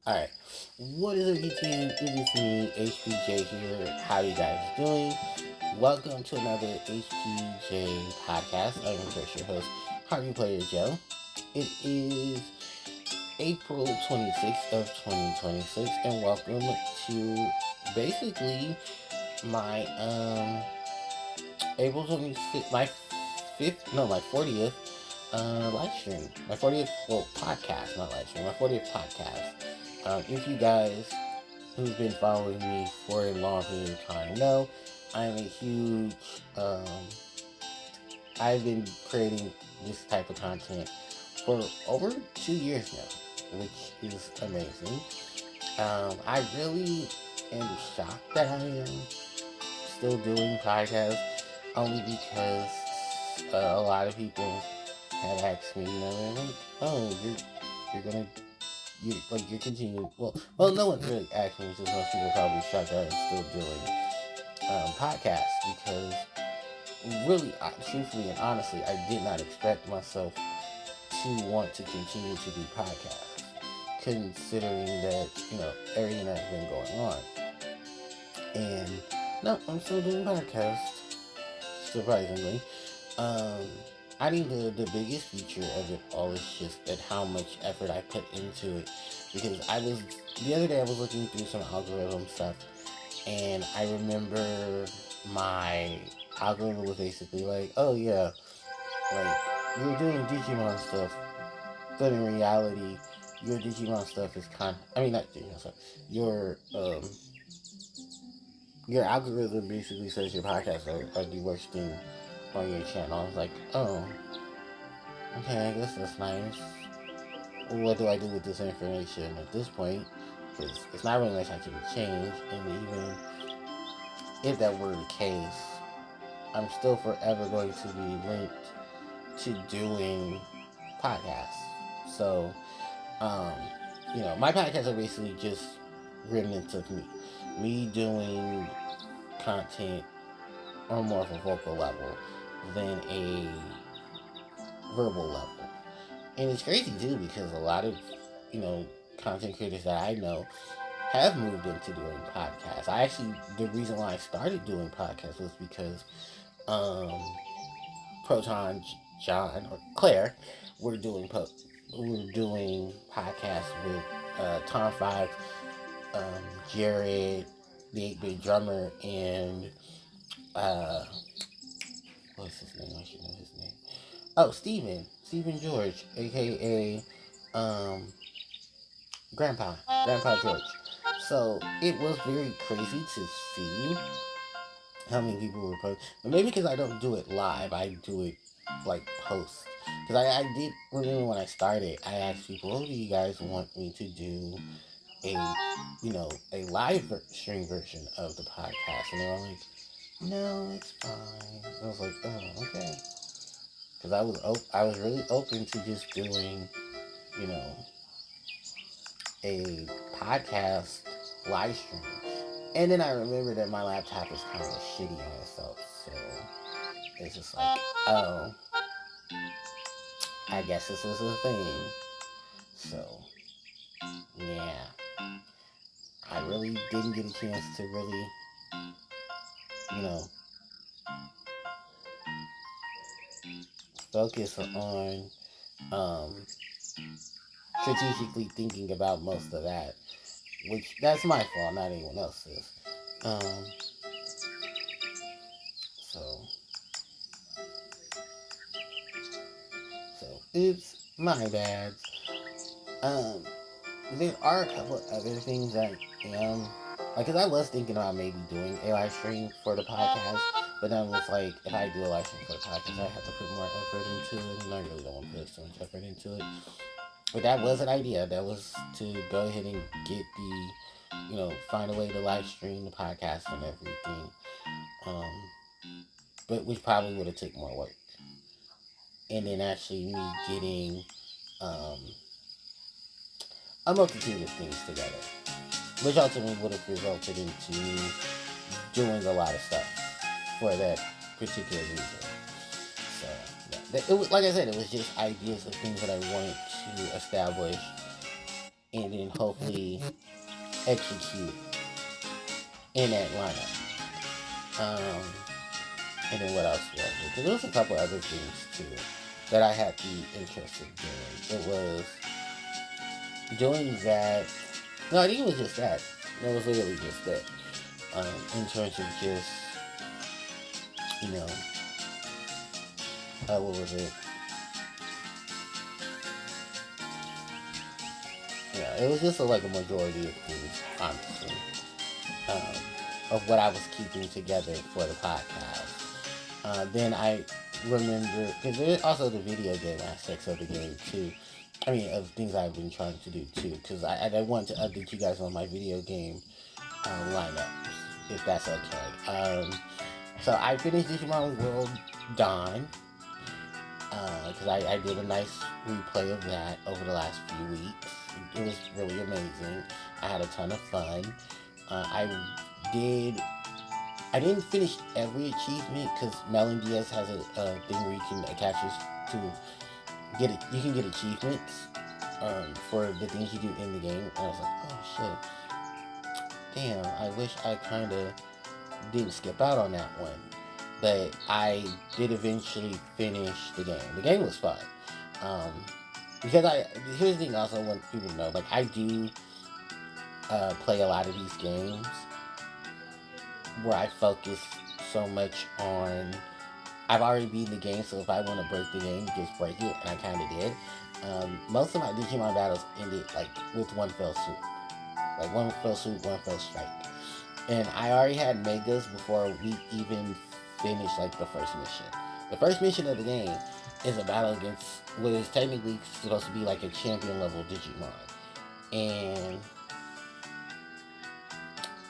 Alright. What is up, YouTube? It is me, HPJ here. How you guys doing? Welcome to another HPJ podcast. I am, of course, your host, Harpie Player Joe. It is April 26th of 2026, and welcome to basically my April 26th, my 40th live stream. My 40th, podcast, not live stream, my 40th podcast. If you guys who've been following me for a long period of time know, I'm a huge, I've been creating this type of content for over 2 years now, which is amazing. I really am shocked that I am still doing podcasts, only because a lot of people have asked me, they're like, oh, you're gonna you're continuing. No one's really asked me. Just most people probably shocked that I'm still doing podcasts because really, truthfully and honestly, I did not expect myself to want to continue to do podcasts, considering that everything that's been going on. And no, I'm still doing podcasts, surprisingly. Um, I think the biggest feature of it all is just that how much effort I put into it. Because the other day I was looking through some algorithm stuff, and I remember my algorithm was basically like, oh yeah, like, you're doing Digimon stuff, but in reality, your Digimon stuff is I mean, not Digimon stuff, your algorithm basically says your podcasts are the worst thing on your channel. I was like, oh, okay, I guess that's nice. What do I do with this information at this point? Because it's not really much I can change, and even if that were the case, I'm still forever going to be linked to doing podcasts. So, um, my podcasts are basically just remnants of me doing content on more of a vocal level than a verbal level. And it's crazy too because a lot of, you know, content creators that I know have moved into doing podcasts. The reason why I started doing podcasts was because um, Proton, John, or Claire were doing podcasts with Tom Fox, Jared, the 8-bit drummer, and uh, what's his name? I should know his name. Oh, Stephen George, aka um, Grandpa George. So it was very crazy to see how many people were posting. But maybe because I don't do it live, I do it like post. Because I did remember when I started, I asked people, "Oh, do you guys want me to do a live stream version of the podcast?" And they were like, "No, it's fine." I was like, "Oh, okay." Because I was really open to just doing, you know, a podcast live stream. And then I remember that my laptop is kind of shitty on itself, so it's just like, oh, I guess this is a thing. So, yeah, I really didn't get a chance to really, you know, focus on um, strategically thinking about most of that, which that's my fault, not anyone else's. Um, so, so it's my bad. Um, there are a couple of other things that I am like, cause I was thinking about maybe doing a live stream for the podcast, but then it was like, if I do a live stream for the podcast, I have to put more effort into it, and I really don't want to put so much effort into it. But that was an idea. That was to go ahead and get find a way to live stream the podcast and everything. Um, but which probably would have took more work, and then actually me getting um a multitude of things together, which ultimately would have resulted into me doing a lot of stuff for that particular reason. So, yeah. It was, like I said, it was just ideas of things that I wanted to establish and then hopefully execute in that lineup. Um, and then what else was it? Because there was a couple other things too that I had the interest in doing. It was doing that. No, I think it was just that. It was literally just that. In terms of just, you know, what was it? Yeah, it was just like a majority of things, honestly, of what I was keeping together for the podcast. Then I remember, because there's also the video game aspects of the game too. I mean, of things I've been trying to do too, because I want to update you guys on my video game lineups, if that's okay. So I finished Digimon World Dawn, because I did a nice replay of that over the last few weeks. It was really amazing. I had a ton of fun. I did. I didn't finish every achievement because Melon DS has a thing where you can attach this to get it. You can get achievements for the things you do in the game. And I was like, oh shit, damn! I wish I kind of didn't skip out on that one. But I did eventually finish the game. The game was fun. Um, because here's the thing also I want people to know, like I do play a lot of these games where I focus so much on, I've already beaten the game, so if I want to break the game, just break it, and I kind of did. Most of my Digimon battles ended like with one fell swoop. Like one fell swoop, one fell strike. And I already had Megas before we even finished like the first mission. The first mission of the game is a battle against what is technically supposed to be like a champion level Digimon.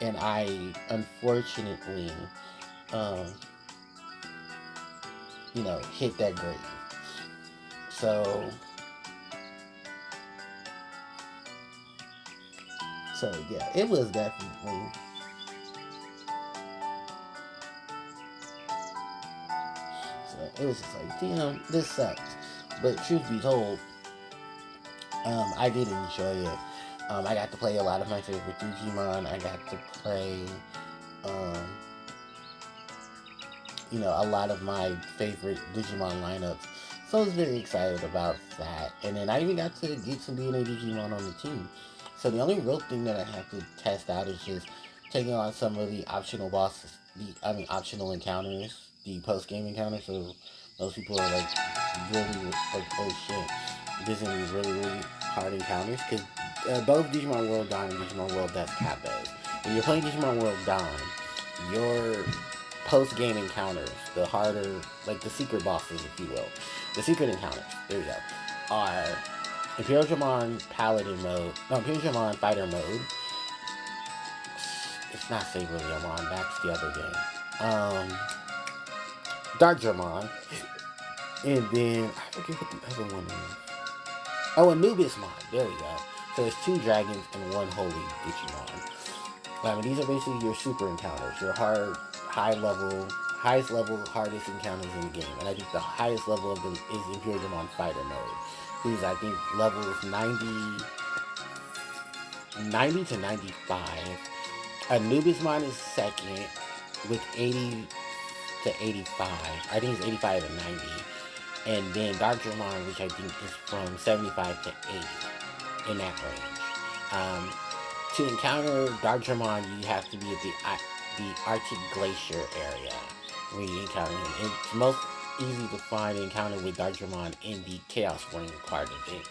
And I unfortunately um, hit that grade. So yeah, it was definitely it was just like, damn, this sucks. But truth be told, I did enjoy it. I got to play a lot of my favorite Digimon. I got to play, um, a lot of my favorite Digimon lineups. So I was very excited about that. And then I even got to get some DNA Digimon on the team. So the only real thing that I have to test out is just taking on some of the optional bosses, optional encounters, the post-game encounters. So those people are like really like, oh shit, this is gonna be really, really hard encounters. Because both Digimon World Dawn and Digimon World Death have those. When you're playing Digimon World Dawn, your post-game encounters, the harder, like the secret bosses, if you will, the secret encounters, there you go, are Imperial Dramon Paladin mode, no, Imperial Dramon Fighter mode. It's not Saber Dramon, that's the other game. Dark Dramon, and then I forget what the other one is. Oh, Anubis Mon. There we go. So there's 2 dragons and 1 holy Digimon. These are basically your super encounters, your highest level, hardest encounters in the game. And I think the highest level of them is Imperial Dramon Fighter mode. Who's I think levels 90 to 95. Anubis Mon is second with 80 to 85. I think it's 85 to 90. And then Dark Dramon, which I think is from 75 to 80 in that range. To encounter Dark Dramon, you have to be at the Arctic Glacier area when you encounter him. It's most easy to find and encounter with Dark Dramon in the Chaos Ring part of it.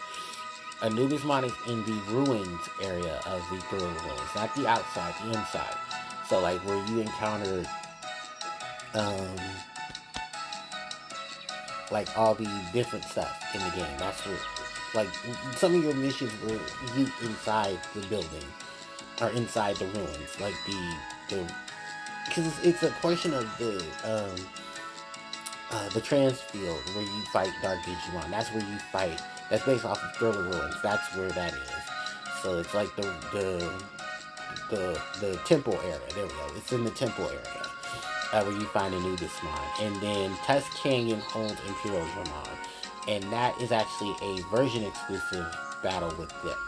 Anubis Mon is in the ruins area of the Thrill Ruins, not the outside, the inside. So like where you encounter like all the different stuff in the game. That's where, like, some of your missions were you inside the building or inside the ruins, like the because it's a portion of the trans field where you fight Dark Digimon. That's where you fight. That's based off of Thriller Ruins. That's where that is. So it's like the temple area. There we go. It's in the temple area. Where you find Anubis Mon. And then Tusk Canyon holds Imperial Dramon. And that is actually a version exclusive battle with them.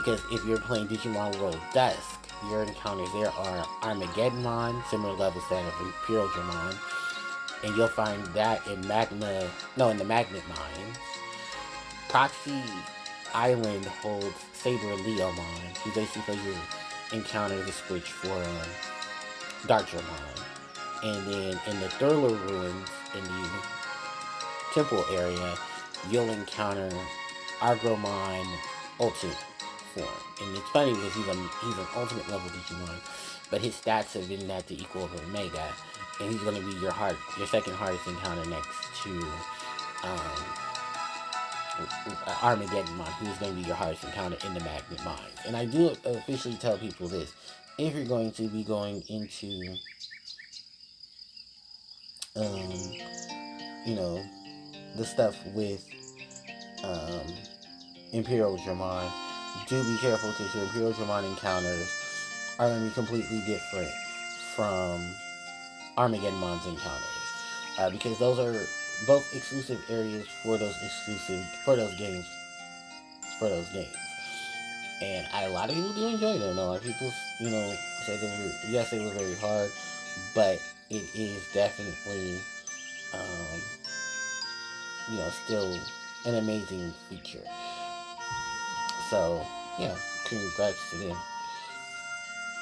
Because if you're playing Digimon World Dusk, your encounters there are Armageddon, similar levels to that of Imperial Dramon, and you'll find that in in the Magnet Mines. Proxy Island holds Saber Leomon, who basically you encounter the switch for Dark Dramon. And then in the Thurler Ruins, in the temple area, you'll encounter Agromon Ultimate form. And it's funny because he's an ultimate level Digimon, but his stats have been at the equal of Omega, and he's going to be your second hardest encounter next to um, Armageddon Mon, who's going to be your hardest encounter in the Magnet Mines. And I do officially tell people this: if you're going to be going into um, you know, the stuff with um, Imperial Dramon, do be careful because your Imperial Dramon encounters are going to be completely different from Armageddon Mon's encounters, because those are both exclusive areas for those games, and a lot of people do enjoy them. A lot of people, say yes, they were very hard, but it is definitely, um, still an amazing feature. So, yeah, congrats to them.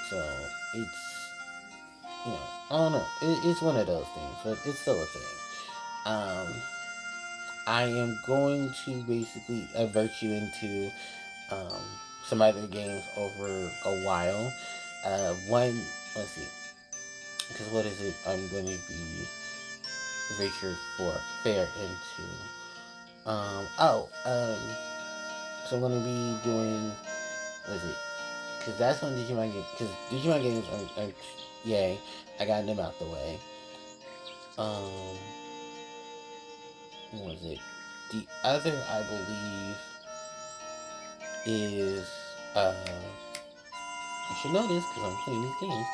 So, I don't know. It's one of those things, but it's still a thing. Um, I am going to basically avert you into um, some other games over a while. Let's see. Because what is it I'm going to be Richard for fair into? So I'm going to be doing, what is it? Because that's when Digimon games, because Digimon games are, yay, I got them out the way. What was it? The other, I believe, is, you should know this because I'm playing these games.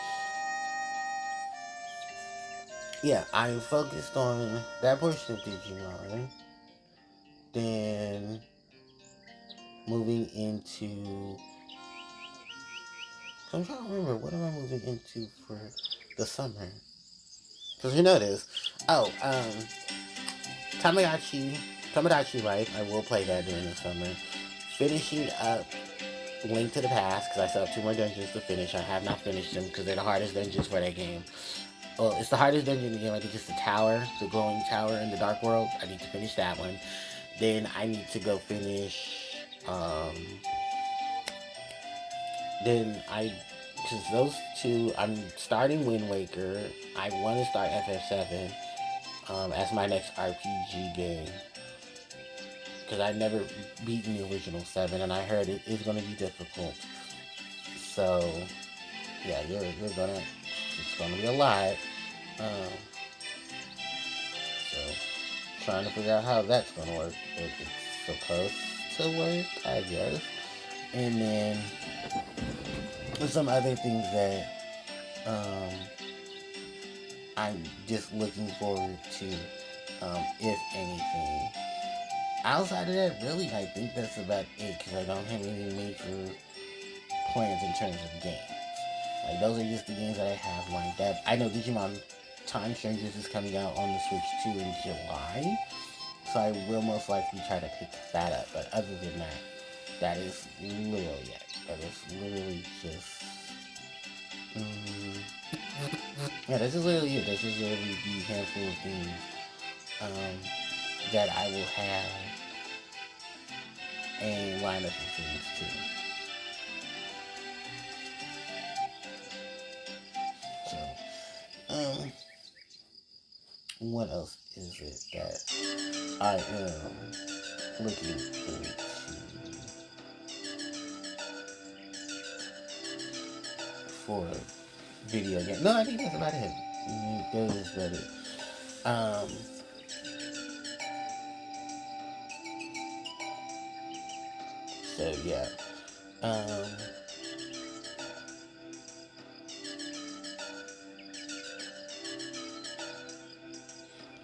Yeah, I'm focused on that portion of Digimon. Then moving into, I'm trying to remember, what am I moving into for the summer? Because you know this. Oh, Tamagotchi Life. I will play that during the summer. Finishing up Link to the Past, because I still have 2 more dungeons to finish. I have not finished them because they're the hardest dungeons for that game. Well, it's the hardest dungeon in the game. I think it's the tower, the glowing tower in the Dark World. I need to finish that one. Then I need to go finish. Because those two, I'm starting Wind Waker. I want to start FF7 as my next RPG game. Because I never beaten the original 7, and I heard it is going to be difficult. So, yeah, it's going to be a lot. So, trying to figure out how that's going to work. It's supposed to work, I guess. And then, with some other things that I'm just looking forward to, if anything. Outside of that, really, I think that's about it, because I don't have any major plans in terms of games. Like, those are just the games that I have lined up. I know Digimon Time Strangers is coming out on the Switch 2 in July, so I will most likely try to pick that up. But other than that, that is literally it. That is literally just... yeah, that's just literally it. That's just literally the handful of things that I will have a lineup of things too. So, what else is it that I am looking into for video game? No, I think that's about it. That is about it. So yeah.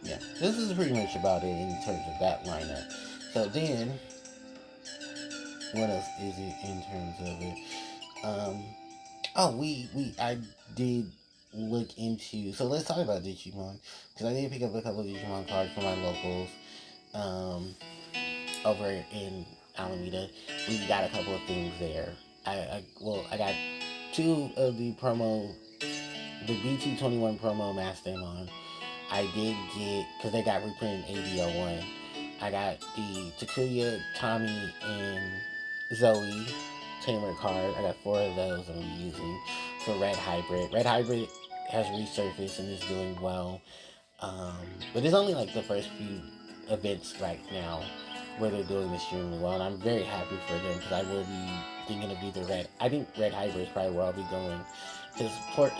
Yeah, this is pretty much about it in terms of that lineup. So then, What else is it in terms of it? Um, oh, I did look into. So let's talk about Digimon because I did pick up a couple of Digimon cards from my locals. Um, over in Alameda, we got a couple of things there. I got two of the the B221 promo Mastemon. I did get, because they got reprinted in AD01. I got the Takuya, Tommy, and Zoe Tamer card. I got four of those I'm gonna be using for Red Hybrid. Red Hybrid has resurfaced and is doing well. Um, but it's only like the first few events right now where they're doing extremely well, and I'm very happy for them because I will be thinking of either Red. I think Red Hybrid is probably where I'll be going because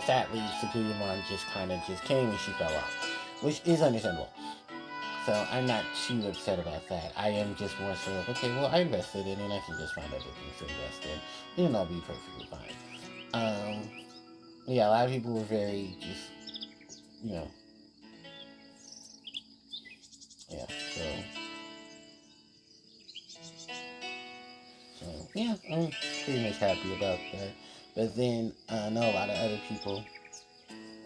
sadly Sukuyamon just kind of just came and she fell off, which is understandable. So I'm not too upset about that. I am just more so of, okay, well I invested in it and I can just find other things to invest in and I'll be perfectly fine. Yeah, a lot of people were very just, you know, yeah, so yeah, I'm pretty much happy about that. But then I know a lot of other people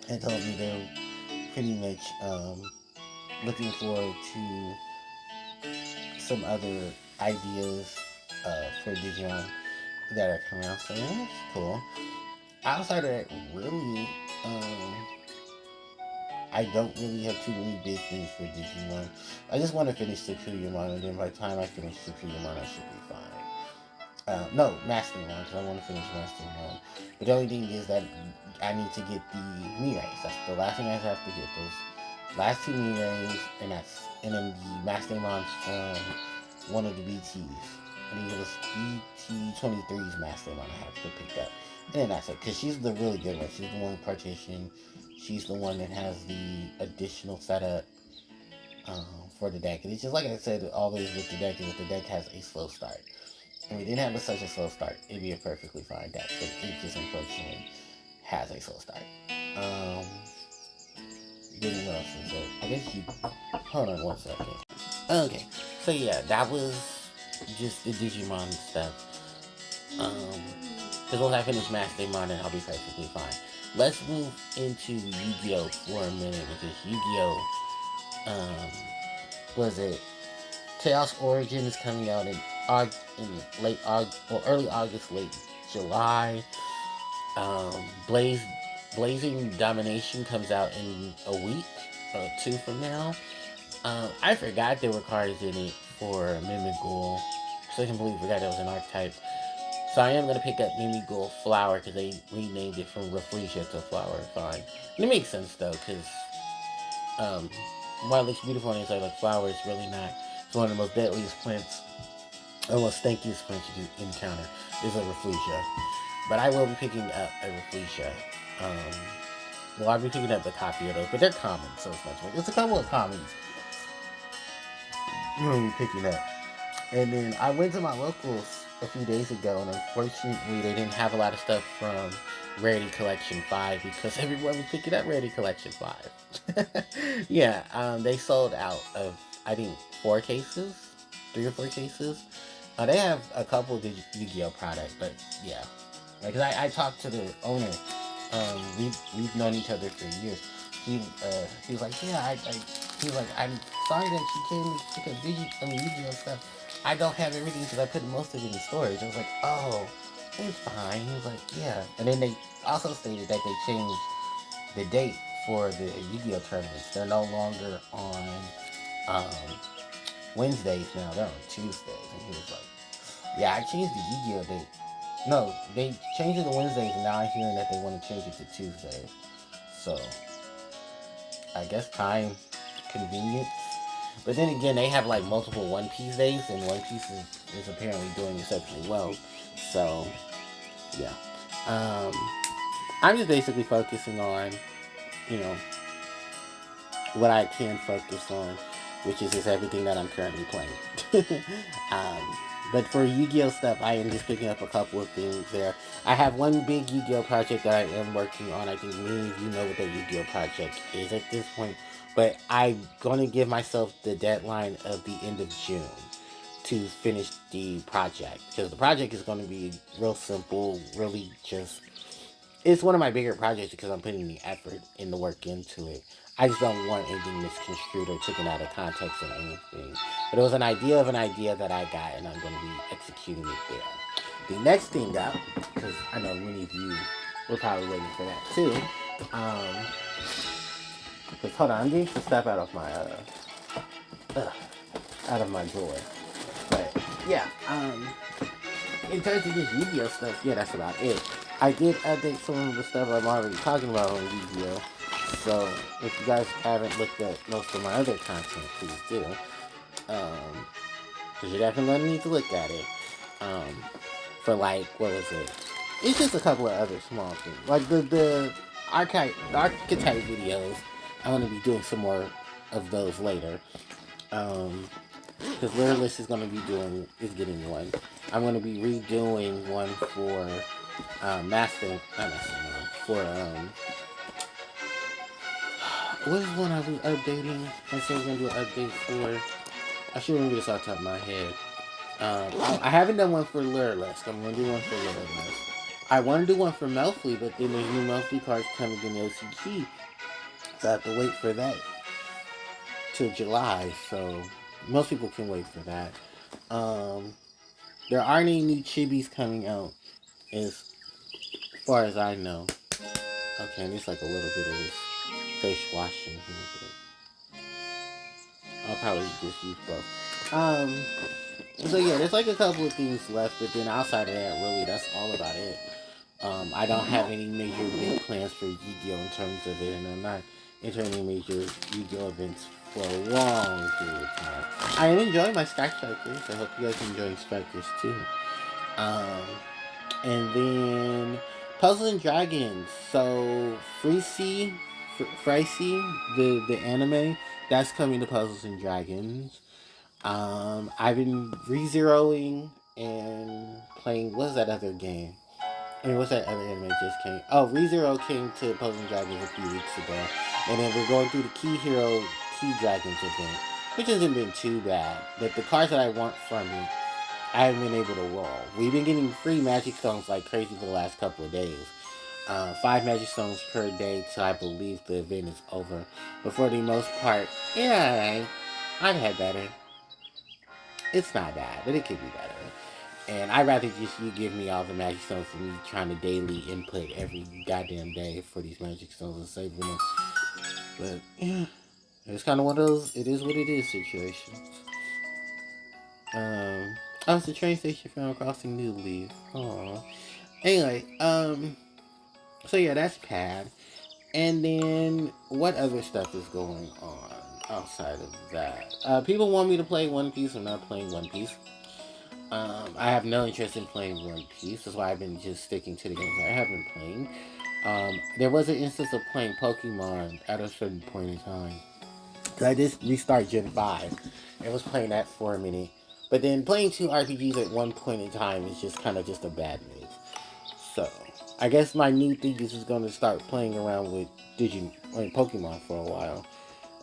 had told me they're pretty much looking forward to some other ideas for Digimon that are coming out. So that's cool. Outside of that, really, I don't really have too many big things for Digimon. I just want to finish Tsukuyoman, and then by the time I finish Tsukuyoman, I should be fine. No, Mastering One, because I want to finish Mastering One. But the only thing is that I need to get the Mirais. That's the last thing I have to get. Those last two Mirais, and then the Mastering Ones from one of the BTs. I think it was BT23's Mastering One I have to pick up. And then that's it, because she's the really good one. She's the one with partition. She's the one that has the additional setup for the deck. And it's just like I said, always with the deck, is that the deck has a slow start. And we didn't have such a slow start, it'd be a perfectly fine deck. But it just unfortunately has a slow start. Then what else is there? I guess you. Hold on one second. Okay, so yeah, that was just the Digimon stuff. Because once I finish Master Demon, I'll be perfectly fine. Let's move into Yu-Gi-Oh for a minute because Yu-Gi-Oh, was it Chaos Origins coming out in late August or early August, late July. Blazing Domination comes out in a week or two from now. I forgot there were cards in it for Mimigul. So I completely forgot that was an archetype. So I am gonna pick up Mimigul Flower because they renamed it from Rafflesia to Flower. Fine, and it makes sense though because um, while it looks beautiful on the inside, like flower, it's really not. It's one of the most deadliest plants, almost stinkiest plants you can encounter is a Rafflesia. But I will be picking up a Rafflesia. I'll be picking up a copy of those, but they're common, so it's much more. It's a couple of commons I'm picking up. And then I went to my locals a few days ago, and unfortunately, they didn't have a lot of stuff from Rarity Collection 5 because everyone was picking up Rarity Collection 5. Yeah, they sold out of, I think, 4 cases, 3 or 4 cases. They have a couple of Yu-Gi-Oh products, but yeah. Because I talked to the owner. We've known each other for years. He was like, yeah, he was like, I'm sorry that she came to pick up Yu-Gi-Oh stuff. I don't have everything because I put most of it in storage. I was like, oh, it's fine. He was like, yeah. And then they also stated that they changed the date for the Yu-Gi-Oh tournaments. They're no longer on um, Wednesdays now. They're on Tuesdays. And he was like, yeah, I changed the Yu-Gi-Oh date. No, they changed it to Wednesdays, and now I'm hearing that they want to change it to Tuesdays. So, I guess time, convenience. But then again, they have like multiple One Piece days, and One Piece is apparently doing exceptionally well. So, yeah. Um, I'm just basically focusing on, you know, what I can focus on, which is just everything that I'm currently playing. um, but for Yu-Gi-Oh stuff, I am just picking up a couple of things there. I have one big Yu-Gi-Oh project that I am working on. I think many of you know what that Yu-Gi-Oh project is at this point. But I'm going to give myself the deadline of the end of June. to finish the project, because the project is going to be real simple, really just, it's one of my bigger projects because I'm putting the effort and the work into it. I just don't want anything misconstrued or taken out of context or anything. But it was an idea of an idea that I got, and I'm going to be executing it there. The next thing up, because I know many of you were probably waiting for that too. Because hold on, I'm getting some stuff out of my drawer. But yeah, in terms of this Yu-Gi-Oh stuff, yeah, that's about it. I did update some of the stuff I'm already talking about on Yu-Gi-Oh. So if you guys haven't looked at most of my other content, please do. Because you're definitely gonna need to look at it. For like, what was it? It's just a couple of other small things, like the archetype videos. I want to be doing some more of those later. Because Lyrillist is gonna be getting one. I'm gonna be redoing one for for what is one I was updating? I said I was gonna do an update for. I should remember this off the top of my head. I haven't done one for Lyrillist. I'm gonna do one for Lyrillist. I want to do one for Melfly, but then there's new Melfly cards coming in the OCG, so I have to wait for that till July. So most people can wait for that. There aren't any new chibis coming out, as far as I know. Okay, and it's like a little bit of this face washing here, but I'll probably just use both. So yeah, there's like a couple of things left, but then outside of that, really, that's all about it. I don't have any major big plans for Yu-Gi-Oh in terms of it, and I'm not entering any major Yu-Gi-Oh events for a long period of time. I am enjoying my Strikers. I hope you guys are enjoying Strikers too. And then Puzzles and Dragons. So Freecy, the anime, that's coming to Puzzles and Dragons. I've been re-zeroing and playing. What's that other game? I mean, what's that other anime just came? Oh, ReZero came to Puzzle and Dragons a few weeks ago. And then we're going through the Key Hero Key Dragons event, which hasn't been too bad. But the cards that I want from it, I haven't been able to roll. We've been getting free Magic Stones like crazy for the last couple of days. 5 Magic Stones per day till I believe the event is over. But for the most part, yeah, I've had better. It's not bad, but it could be better. And I'd rather just you give me all the Magic Stones than me trying to daily input every goddamn day for these Magic Stones and saving them. But yeah, it's kind of one of those it is what it is situations. Oh, it's the train station found crossing New Leaf. Aww. Anyway, so yeah, that's Pad. And then what other stuff is going on outside of that? People want me to play One Piece. I'm not playing One Piece. I have no interest in playing One Piece. That's why I've been just sticking to the games I have been playing. There was an instance of playing Pokemon at a certain point in time. I just restart Gen 5 and was playing that for a minute. But then playing 2 RPGs at one point in time is just kind of just a bad move. So, I guess my new thing is just going to start playing around with Pokemon for a while.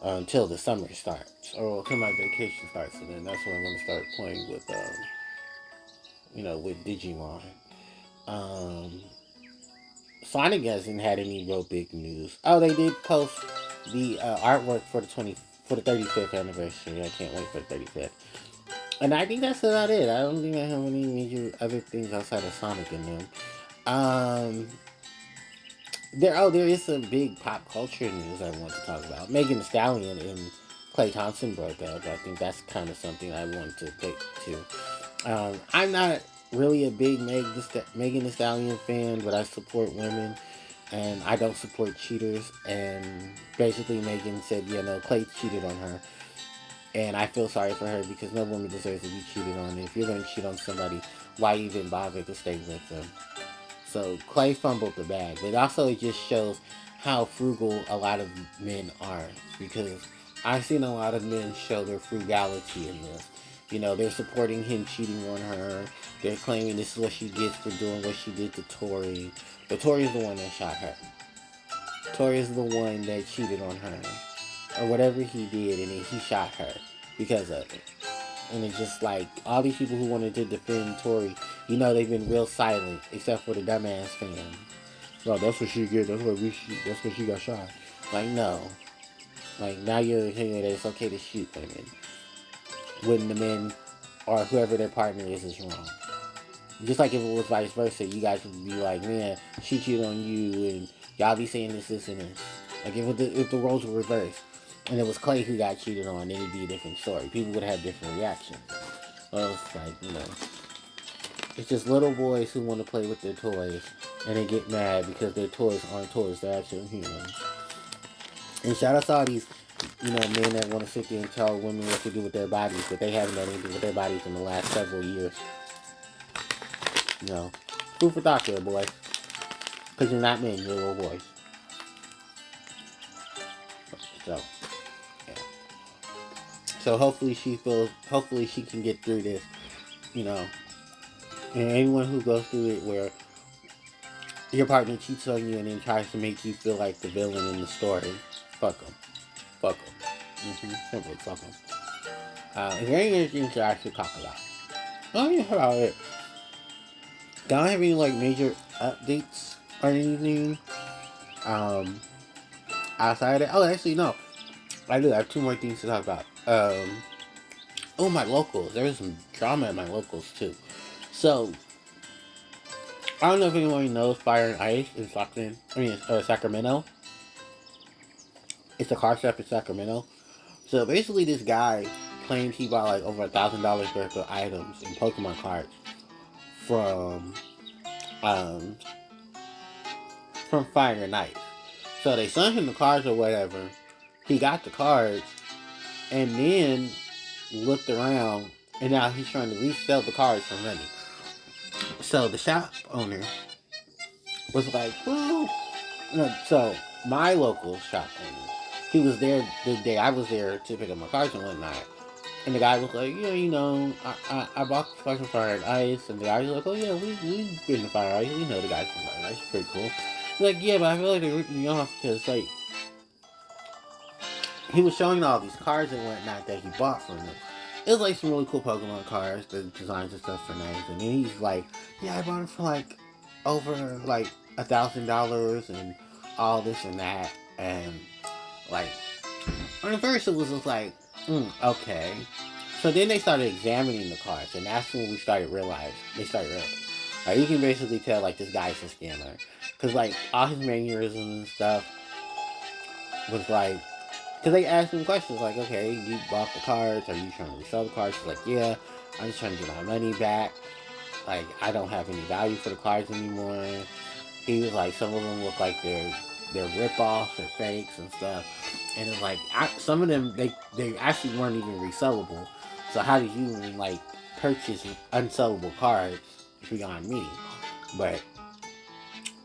Until the summer starts. Or until my vacation starts. And then that's when I'm going to start playing with, with Digimon. Sonic hasn't had any real big news. Oh, they did post the artwork for the 35th anniversary. I can't wait for the 35th. And I think that's about it. I don't think I have any major other things outside of Sonic in them. There is some big pop culture news I want to talk about. Megan Thee Stallion and Klay Thompson broke up. I think that's kind of something I want to take to. I'm not really a big Megan Thee Stallion fan, but I support women and I don't support cheaters. And basically, Megan said, Klay cheated on her. And I feel sorry for her because no woman deserves to be cheated on. If you're going to cheat on somebody, why even bother to stay with them? So Klay fumbled the bag. But also it just shows how frugal a lot of men are. Because I've seen a lot of men show their frugality in this. They're supporting him cheating on her. They're claiming this is what she gets for doing what she did to Tori. But Tori's the one that shot her. Tori's the one that cheated on her. Or whatever he did, and then he shot her because of it. And it's just like all these people who wanted to defend Tory, you know, they've been real silent, except for the dumbass fans. Well, that's what she get. That's what she got shot. Like no, like now you're hearing that it's okay to shoot women when the men or whoever their partner is wrong. Just like if it was vice versa, you guys would be like, man, she cheated on you, and y'all be saying this, and this. Like if the roles were reversed, and it was Clay who got cheated on, then it'd be a different story. People would have different reactions. Well, it's like, you know, it's just little boys who want to play with their toys, and they get mad because their toys aren't toys, they're actually humans. And shout out to all these, you know, men that want to sit there and tell women what to do with their bodies, but they haven't done anything with their bodies in the last several years. You know, food for thought there, boy. Because you're not men, you're little boys. So, yeah. So hopefully she can get through this, you know. And anyone who goes through it where your partner cheats on you and then tries to make you feel like the villain in the story, fuck them. Fuck them. Simple, fuck them. If there ain't anything to actually talk about. Oh, yeah, about it. I don't have any, like, major updates or anything. Outside of that. Oh, actually, no. I do. I have two more things to talk about. Oh, my locals. There was some drama at my locals, too. So, I don't know if anyone knows Fire and Ice in Sacramento. It's a car shop in Sacramento. So, basically, this guy claimed he bought, like, over $1,000 worth of items and Pokemon cards from Fire and Ice. So, they sent him the cards or whatever. He got the cards and then looked around, and now he's trying to resell the cards for money. So the shop owner was like, well, no, so my local shop owner, he was there the day I was there to pick up my cards and whatnot. And the guy was like, yeah, you know, I bought the cards from Fire and Ice. And the guy was like, oh yeah, we've been to Fire and Ice. We know the guys from Fire and Ice. Pretty cool. He's like, yeah, but I feel like they're ripping me off because, like, he was showing all these cards and whatnot that he bought from them. It was like some really cool Pokemon cards, the designs and stuff for nice. And then he's like, yeah, I bought them for like over like $1,000 and all this and that. And like, at first it was just like, okay. So then they started examining the cards, and that's when we started realizing. Like, you can basically tell like this guy's a scammer, cause like all his mannerisms and stuff was like. Because they asked him questions like, okay, you bought the cards, are you trying to resell the cards? He's like, yeah, I'm just trying to get my money back. Like, I don't have any value for the cards anymore. He was like, some of them look like they're rip-offs or fakes and stuff. And it's like, some of them, they actually weren't even resellable. So how did you even, like, purchase unsellable cards? Beyond me. But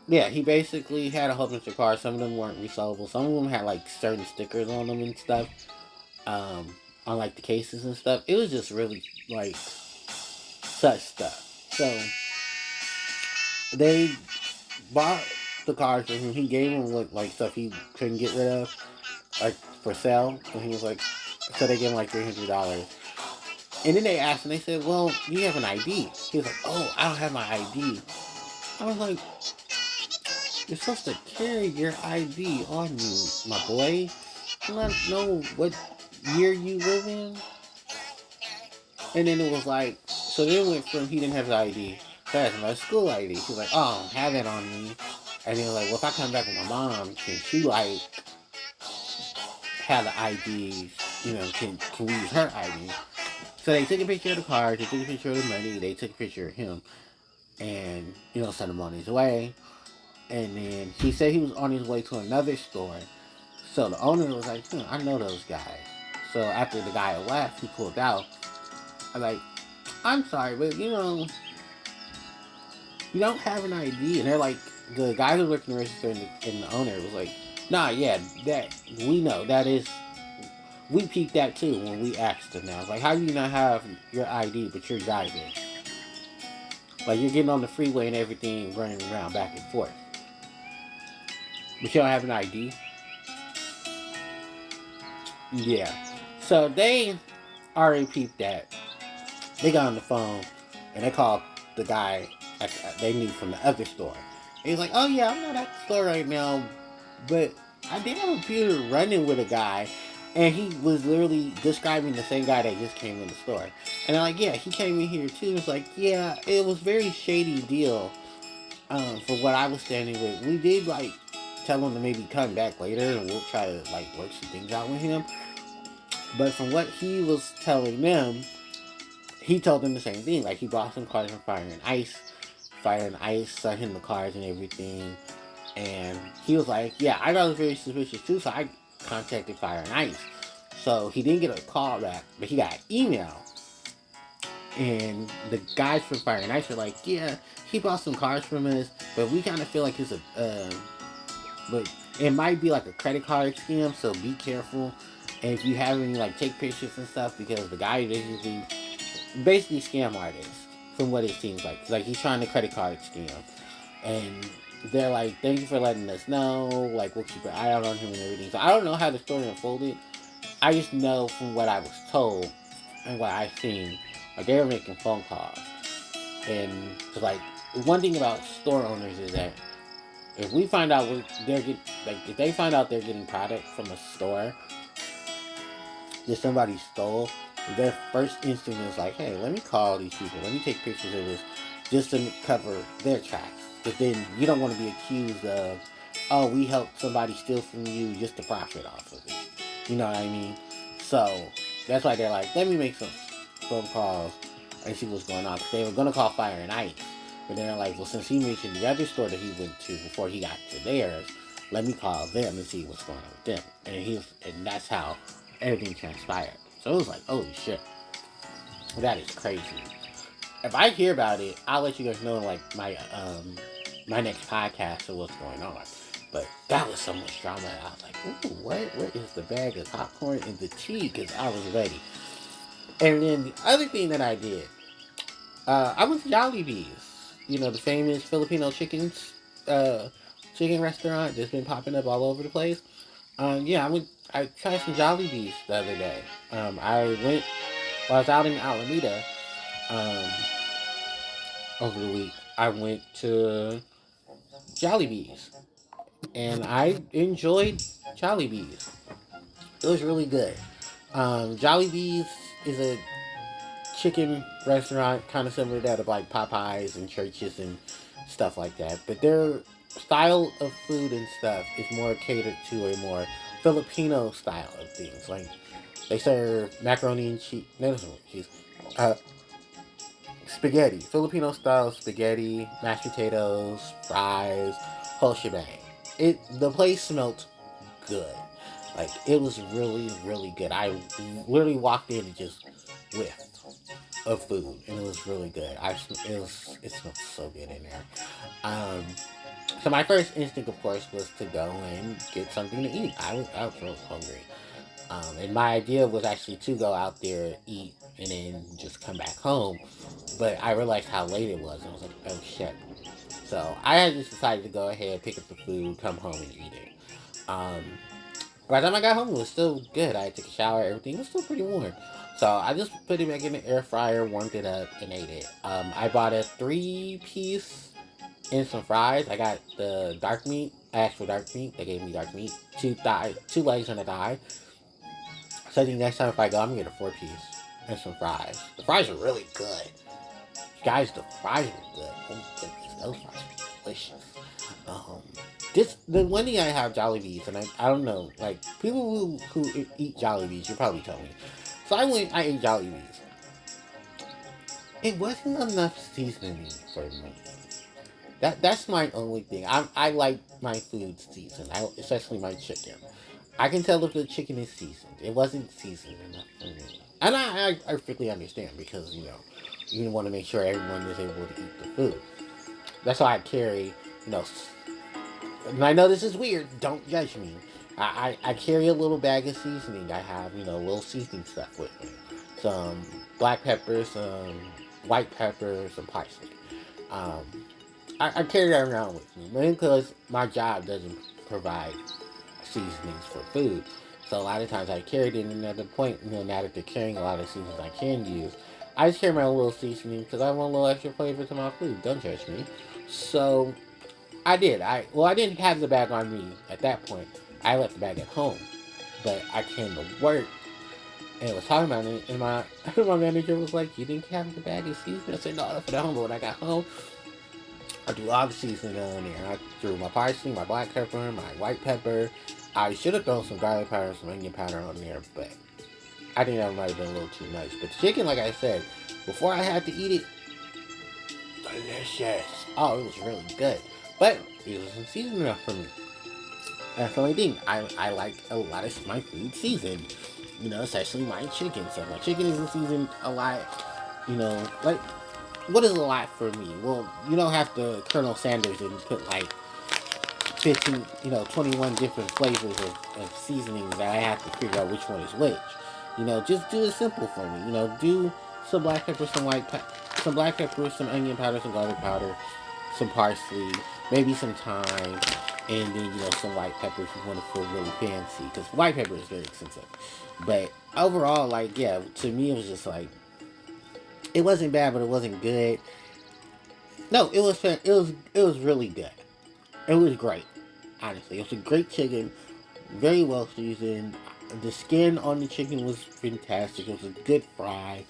yeah, he basically had a whole bunch of cards. Some of them weren't resellable. Some of them had like certain stickers on them and stuff. On like the cases and stuff. It was just really like such stuff. So they bought the cards from him. He gave him like stuff he couldn't get rid of, like for sale. And he was like, so they gave him like $300. And then they asked him. They said, "Well, you have an ID." He was like, "Oh, I don't have my ID." I was like, you're supposed to carry your ID on you, my boy. You not know what year you live in. And then it was like, so then it went from he didn't have his ID to having my school ID. He was like, oh, I don't have it on me. And then like, well, if I come back with my mom, can she like have the ID? You know, can we use her ID? So they took a picture of the card, they took a picture of the money, they took a picture of him, and you know, sent him on his way. And then he said he was on his way to another store. So the owner was like, I know those guys. So after the guy left, he pulled out. I'm like, I'm sorry, but you know, you don't have an ID. And they're like, the guy who worked in the register and the owner was like, nah, yeah, that, we know, that is, we peeped that too when we asked him now. Like, how do you not have your ID, but you're driving? Like, you're getting on the freeway and everything, running around back and forth. But you don't have an ID? Yeah. So they already peeped that. They got on the phone and they called the guy they knew from the other store. And he's like, "Oh yeah, I'm not at the store right now, but I did have a computer running with a guy." And he was literally describing the same guy that just came in the store. And they're like, "Yeah, he came in here too." It's like, "Yeah, it was very shady deal." For what I was standing with, we did like tell him to maybe come back later and we'll try to like work some things out with him. But from what he was telling them, he told them the same thing. Like he bought some cars from Fire and Ice. Fire and Ice sent him the cars and everything. And he was like, "Yeah, I thought it was very suspicious too, so I contacted Fire and Ice." So he didn't get a call back, but he got an email. And the guys from Fire and Ice are like, "Yeah, he bought some cars from us, but we kind of feel like it's a, but it might be like a credit card scam, so be careful. And if you have any, like, take pictures and stuff, because the guy is usually basically scam artists, from what it seems like. Like, he's trying to credit card scam. And they're like, "Thank you for letting us know. Like, we'll keep an eye out on him and everything." So I don't know how the story unfolded. I just know from what I was told and what I've seen, like, they were making phone calls. And, like, one thing about store owners is that if we find out they're getting, like, if they find out they're getting product from a store that somebody stole, their first instinct is like, "Hey, let me call these people. Let me take pictures of this just to cover their tracks." But then you don't want to be accused of, "Oh, we helped somebody steal from you just to profit off of it." You know what I mean? So that's why they're like, "Let me make some phone calls and see what's going on." Because they were going to call Fire and Ice. But then they're like, "Well, since he mentioned the other store that he went to before he got to theirs, let me call them and see what's going on with them." And that's how everything transpired. So it was like, "Holy shit, that is crazy." If I hear about it, I'll let you guys know in like my next podcast of what's going on. But that was so much drama. I was like, "Ooh, where is the bag of popcorn and the tea?" Because I was ready. And then the other thing that I did, I went to Jollibee's. You know, the famous Filipino uh, chicken restaurant that's been popping up all over the place. Yeah, I tried some Jollibees the other day. I went while I was out in Alameda um, over the week. I went to Jollibees and I enjoyed Jollibees. It was really good. Jollibees is a chicken restaurant kind of similar to that of like Popeyes and churches and stuff like that. But their style of food and stuff is more catered to a more Filipino style of things. Like they serve macaroni and cheese, no, cheese, uh, spaghetti, Filipino style spaghetti, mashed potatoes, fries, whole shebang. The place smelled good. Like it was really, really good. I literally walked in and just whiffed of food, and it was really good. It smelled so good in there. Um, so my first instinct, of course, was to go and get something to eat. I was really hungry. And my idea was actually to go out there, eat, and then just come back home. But I realized how late it was, and I was like, "Oh shit." So I had just decided to go ahead, pick up the food, come home, and eat it. Um, by the time I got home, it was still good. I took a shower, everything was still pretty warm. So I just put it back in the air fryer, warmed it up, and ate it. I bought a 3-piece and some fries. I got the dark meat. I asked for dark meat. They gave me dark meat. Two legs and a thigh. So I think next time if I go, I'm gonna get a 4-piece and some fries. The fries are really good. Guys, the fries were good. Oh goodness, those fries are delicious. Um, the one thing I have Jollibees, and I don't know, like people who eat Jollibees, you probably tell me. So I ate Jollibees. It wasn't enough seasoning for me. That's my only thing. I like my food seasoned, especially my chicken. I can tell if the chicken is seasoned. It wasn't seasoned enough for me. And I perfectly understand because, you want to make sure everyone is able to eat the food. That's why I carry, you know, and I know this is weird. Don't judge me. I carry a little bag of seasoning. I have, little seasoning stuff with me. Some black pepper, some white pepper, some parsley. Um, I carry that around with me. Mainly because my job doesn't provide seasonings for food. So a lot of times I carry it, and at the point, now that they're carrying a lot of seasonings I can use, I share my little seasoning because I want a little extra flavor to my food. Don't judge me. So I did. I didn't have the bag on me at that point. I left the bag at home, but I came to work and was talking about it, and my my manager was like, "You didn't have the bag of seasoning?" I said, "No, I left it at home." But when I got home, I threw all the seasoning on there. I threw my parsley, my black pepper, my white pepper. I should have thrown some garlic powder, some onion powder on there, but I think that might have been a little too much. But the chicken, like I said, before I had to eat it, delicious. Oh, it was really good. But it wasn't seasoned enough for me. That's the only thing. I like a lot of my food seasoned. You know, especially my chicken. So my chicken isn't seasoned a lot. You know, like, what is a lot for me? Well, you don't have to Colonel Sanders and put like 15, 21 different flavors of seasonings that I have to figure out which one is which. You know, just do it simple for me. You know, do some black pepper, some black pepper, some onion powder, some garlic powder, some parsley, maybe some thyme, and then some white pepper if you want to feel really fancy. Because white pepper is very expensive. But overall, like, yeah, to me it was just like it wasn't bad, but it wasn't good. No, it was really good. It was great. Honestly, it was a great chicken, very well seasoned. The skin on the chicken was fantastic. It was a good fry.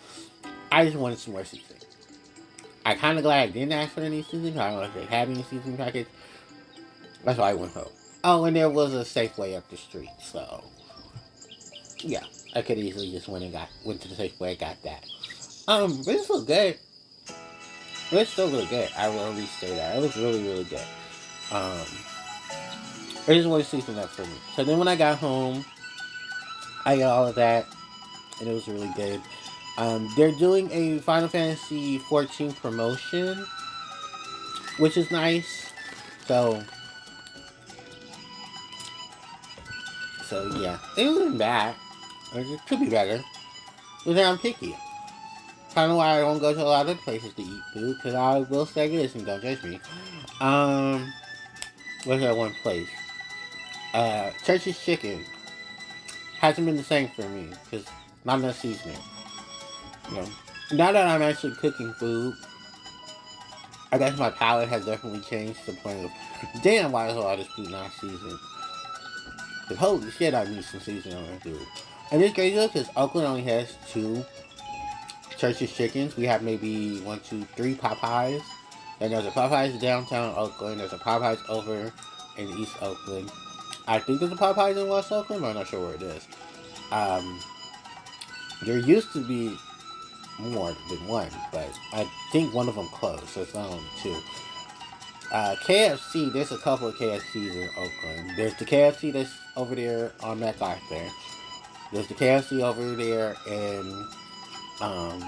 I just wanted some more seasoning. I kind of glad I didn't ask for any seasoning. I don't know if they had any seasoning packets. That's why I went home. Oh, and there was a Safeway up the street, so yeah, I could easily just went to the Safeway and got that. But it's still good. It's still really good. I will at least say that it was really really good. Um, I just wanted to season that for me. So then when I got home, I got all of that, and it was really good. They're doing a Final Fantasy 14 promotion, which is nice. So, so yeah, it wasn't bad. It could be better. But I'm picky. Kind of why I don't go to a lot of places to eat food, because I will say this and don't judge me. Um, what's that one place? Church's Chicken hasn't been the same for me, because not enough seasoning. You know, now that I'm actually cooking food, I guess my palate has definitely changed to the point of, damn, why is all this food not seasoned? Because holy shit, I need some seasoning on my food. And it's crazy because Oakland only has two Church's Chickens. We have maybe one, two, three Popeyes. And there's a Popeyes downtown Oakland. There's a Popeyes over in East Oakland. I think there's a Popeyes in West Oakland, but I'm not sure where it is. Um, there used to be more than one, but I think one of them closed, so it's not only two. KFC, there's a couple of KFCs in Oakland. There's the KFC that's over there on MacArthur. There's the KFC over there in, um,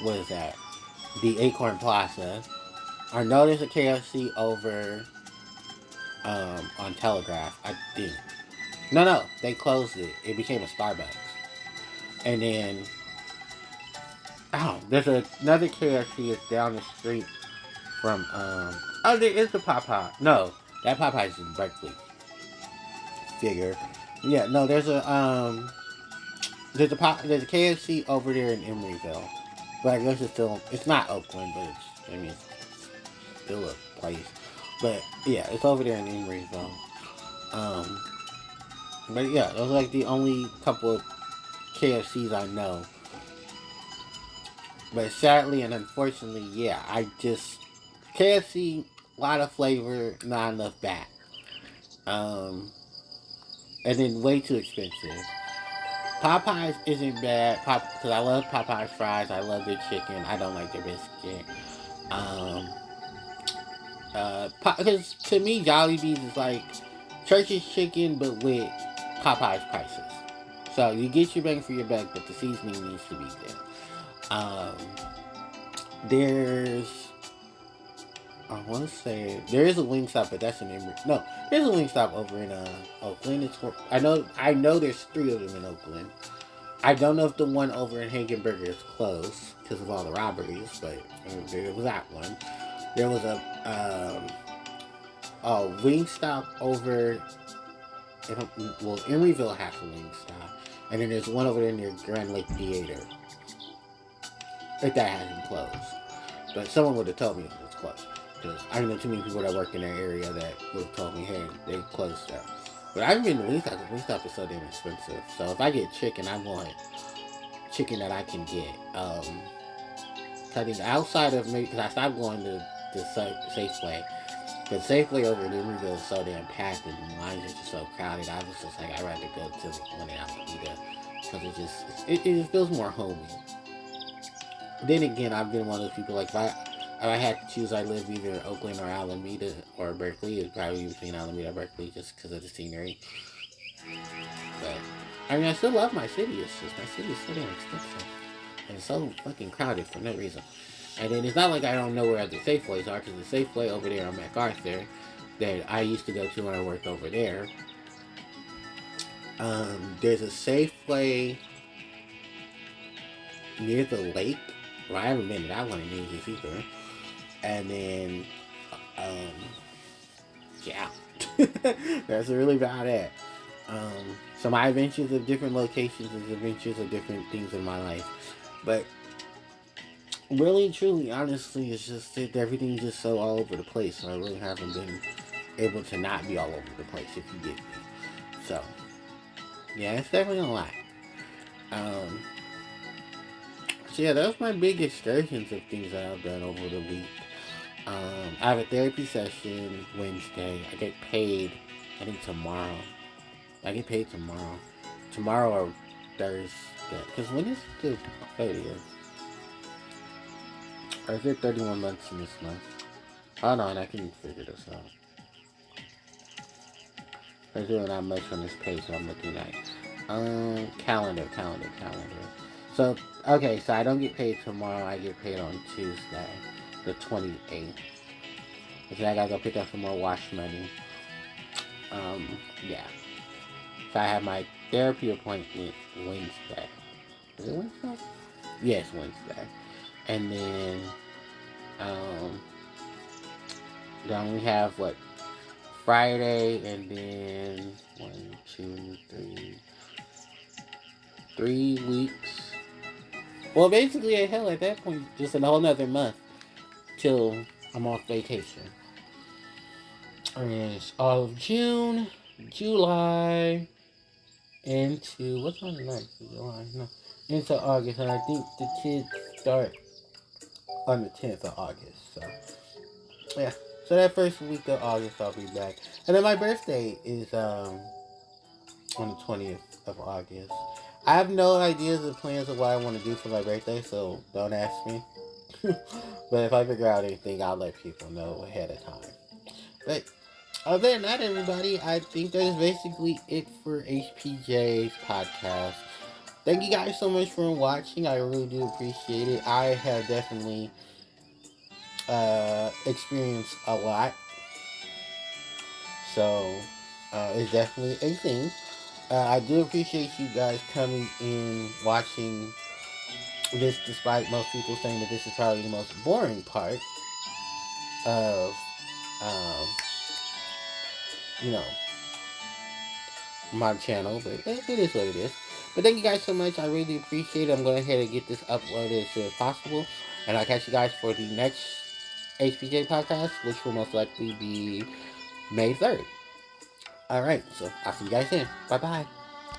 what is that? The Acorn Plaza. I know there's a KFC over, on Telegraph, I think. No, they closed it. It became a Starbucks. And then, oh, there's another KFC that's down the street from, oh, there is the Popeye. No, that Popeye's in Berkeley. Figure. Yeah, no, there's a KFC over there in Emeryville. But I guess it's not Oakland, but it's still a place. But yeah, it's over there in Emeryville. Um, but yeah, those are like the only couple of KFCs I know. But sadly and unfortunately, yeah, KFC, a lot of flavor, not enough fat. Um, and then way too expensive. Popeyes isn't bad, because I love Popeyes fries. I love their chicken. I don't like their biscuit. Um, because to me, Jollibee's is like Church's Chicken, but with Popeyes prices. So you get your bang for your buck, but the seasoning needs to be there. There's, I want to say there is a Wingstop, but that's an Emory. No, there's a Wingstop over in Oakland. I know there's three of them in Oakland. I don't know if the one over in Hagenberger is closed because of all the robberies, but there was that one. There was a Wingstop over Emeryville has a Wingstop, and then there's one over there near Grand Lake Theater. if that hasn't closed. But someone would have told me it was closed. Because I know too many people that work in that area that would have told me, hey, they closed that. But I haven't been to Wingstop because Wingstop is so damn expensive. So if I get chicken, I want chicken that I can get. I think outside of me, because I stopped going to Safeway. But Safeway over in Emeryville is so damn packed and the lines are just so crowded. I was just like, I'd rather go to the one in Alameda because it just feels more homey. Then again, I've been one of those people like if I had to choose, I live either in Oakland or Alameda or Berkeley. It'd probably be between Alameda and Berkeley just because of the scenery. But I mean, I still love my city. It's just my city is so damn expensive and it's so fucking crowded for no reason. And then it's not like I don't know where the Safeways are because the Safeway over there on MacArthur that I used to go to when I worked over there. There's a Safeway near the lake. Well, I haven't been to that one in years either. And then, um, yeah, that's really about it. So my adventures of different locations is adventures of different things in my life. But really, truly, honestly, it's just that everything's just so all over the place. So I really haven't been able to not be all over the place, if you get me. So, yeah, it's definitely a lot. Um, so yeah, that was my big excursions of things that I've done over the week. I have a therapy session Wednesday. I get paid, I think tomorrow. I get paid tomorrow. Tomorrow or Thursday. Because when is the 30th? Or is there 31 months in this month? Hold on, I can figure this out. There's really not much on this page that I'm looking at. Calendar. So, okay, so I don't get paid tomorrow. I get paid on Tuesday, the 28th. Okay, I gotta go pick up some more wash money. Yeah. So I have my therapy appointment Wednesday. Is it Wednesday? Yes, Wednesday. And then we have what? Friday, and then 1, 2, 3 weeks. Well, basically, hell, at that point, just a whole nother month till I'm off vacation. And it's all of June, July, into what's on the 9th? July, no, into August, and I think the kids start on the 10th of August. So yeah, so that first week of August I'll be back, and then my birthday is on the 20th of August. I have no ideas or plans of what I want to do for my birthday, so don't ask me. But if I figure out anything, I'll let people know ahead of time. But other than that, everybody, I think that is basically it for HPJ's podcast. Thank you guys so much for watching. I really do appreciate it. I have definitely experienced a lot. So it's definitely a thing. I do appreciate you guys coming in, watching this, despite most people saying that this is probably the most boring part of, um, you know, my channel, but it is what it is. But thank you guys so much. I really appreciate it. I'm going to ahead and get this uploaded as soon as possible. And I'll catch you guys for the next HPJ podcast, which will most likely be May 3rd. Alright, so I'll see you guys then. Bye-bye.